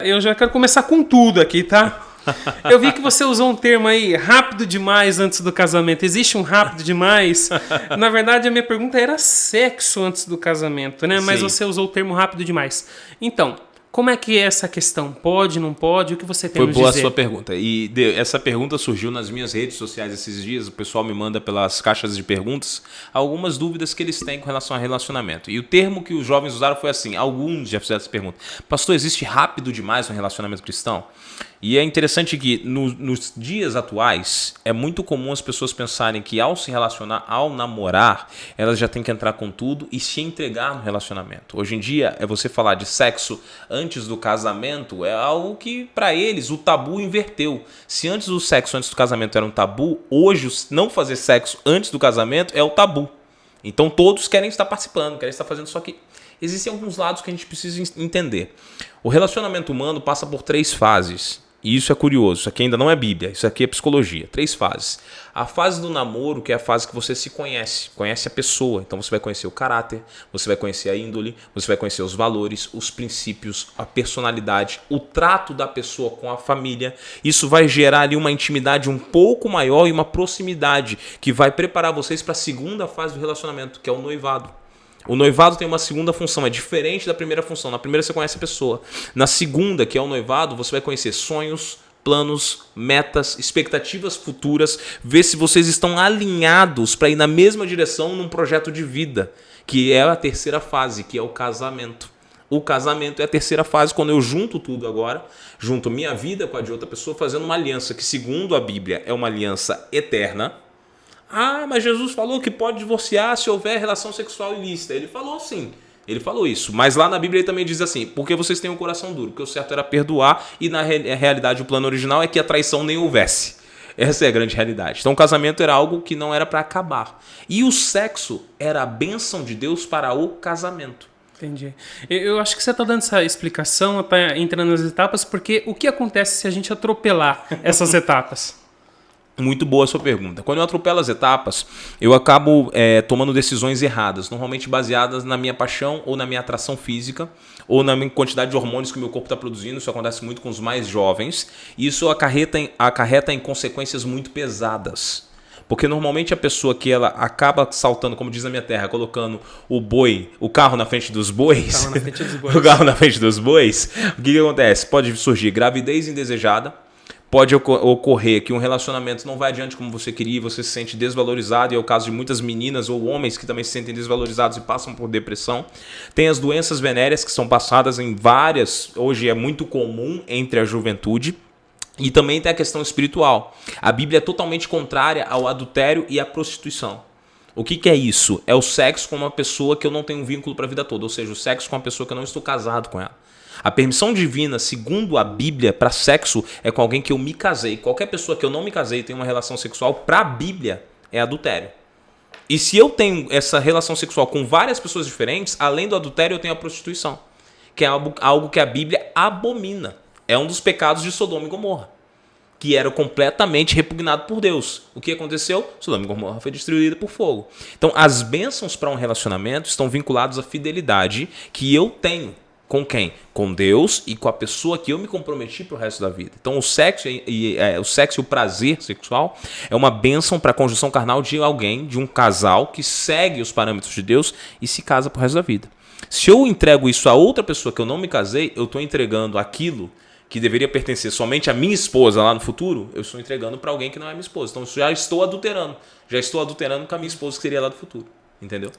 Eu já quero começar com tudo aqui, tá? Eu vi que você usou um termo aí, rápido demais antes do casamento. Existe um rápido demais? Na verdade, a minha pergunta era sexo antes do casamento, né? Mas Sim. você usou o termo rápido demais. Então, como é que é essa questão? Pode, não pode? O que você tem a Foi nos boa a dizer? sua pergunta. Essa pergunta surgiu nas minhas redes sociais esses dias. O pessoal me manda pelas caixas de perguntas algumas dúvidas que eles têm com relação a relacionamento. E o termo que os jovens usaram foi assim, alguns já fizeram essa pergunta. Pastor, existe rápido demais no relacionamento cristão? E é interessante que nos dias atuais é muito comum as pessoas pensarem que ao se relacionar, ao namorar, elas já têm que entrar com tudo e se entregar no relacionamento. Hoje em dia, é você falar de sexo antes do casamento é algo que, para eles, o tabu inverteu. Se antes o sexo antes do casamento era um tabu, hoje não fazer sexo antes do casamento é o tabu. Então todos querem estar participando, querem estar fazendo isso aqui. Existem alguns lados que a gente precisa entender. O relacionamento humano passa por 3 fases. E isso é curioso, isso aqui ainda não é Bíblia, isso aqui é psicologia. 3 fases. A fase do namoro, que é a fase que você se conhece a pessoa. Então você vai conhecer o caráter, você vai conhecer a índole, você vai conhecer os valores, os princípios, a personalidade, o trato da pessoa com a família. Isso vai gerar ali uma intimidade um pouco maior e uma proximidade que vai preparar vocês para a segunda fase do relacionamento, que é o noivado. O noivado tem uma segunda função, é diferente da primeira função. Na primeira você conhece a pessoa. Na segunda, que é o noivado, você vai conhecer sonhos, planos, metas, expectativas futuras, ver se vocês estão alinhados para ir na mesma direção num projeto de vida, que é a terceira fase, que é o casamento. O casamento é a terceira fase, quando eu junto tudo agora, junto minha vida com a de outra pessoa, fazendo uma aliança que, segundo a Bíblia, é uma aliança eterna. Ah, mas Jesus falou que pode divorciar se houver relação sexual ilícita. Ele falou sim, ele falou isso. Mas lá na Bíblia ele também diz assim, porque vocês têm um coração duro, porque o certo era perdoar e na realidade o plano original é que a traição nem houvesse. Essa é a grande realidade. Então o casamento era algo que não era para acabar. E o sexo era a bênção de Deus para o casamento. Entendi. Eu acho que você está dando essa explicação, está entrando nas etapas, porque o que acontece se a gente atropelar essas etapas? Muito boa a sua pergunta. Quando eu atropelo as etapas, eu acabo tomando decisões erradas, normalmente baseadas na minha paixão ou na minha atração física ou na minha quantidade de hormônios que o meu corpo está produzindo. Isso acontece muito com os mais jovens e isso acarreta em consequências muito pesadas. Porque normalmente a pessoa que ela acaba saltando, como diz na minha terra, colocando o carro na frente dos bois, o carro na frente dos bois, o que acontece? Pode surgir gravidez indesejada. Pode ocorrer que um relacionamento não vai adiante como você queria e você se sente desvalorizado, e é o caso de muitas meninas ou homens que também se sentem desvalorizados e passam por depressão. Tem as doenças venéreas que são passadas em várias, hoje é muito comum entre a juventude. E também tem a questão espiritual. A Bíblia é totalmente contrária ao adultério e à prostituição. O que é isso? É o sexo com uma pessoa que eu não tenho um vínculo para a vida toda, ou seja, o sexo com uma pessoa que eu não estou casado com ela. A permissão divina, segundo a Bíblia, para sexo é com alguém que eu me casei. Qualquer pessoa que eu não me casei e tem uma relação sexual, para a Bíblia, é adultério. E se eu tenho essa relação sexual com várias pessoas diferentes, além do adultério, eu tenho a prostituição, que é algo que a Bíblia abomina. É um dos pecados de Sodoma e Gomorra, que era completamente repugnado por Deus. O que aconteceu? Sodoma e Gomorra foi destruída por fogo. Então, as bênçãos para um relacionamento estão vinculadas à fidelidade que eu tenho. Com quem? Com Deus e com a pessoa que eu me comprometi para o resto da vida. Então o sexo e o prazer sexual é uma bênção para a conjunção carnal de alguém, de um casal que segue os parâmetros de Deus e se casa para o resto da vida. Se eu entrego isso a outra pessoa que eu não me casei, eu estou entregando aquilo que deveria pertencer somente à minha esposa lá no futuro, eu estou entregando para alguém que não é minha esposa. Então já estou adulterando com a minha esposa que seria lá do futuro. Entendeu?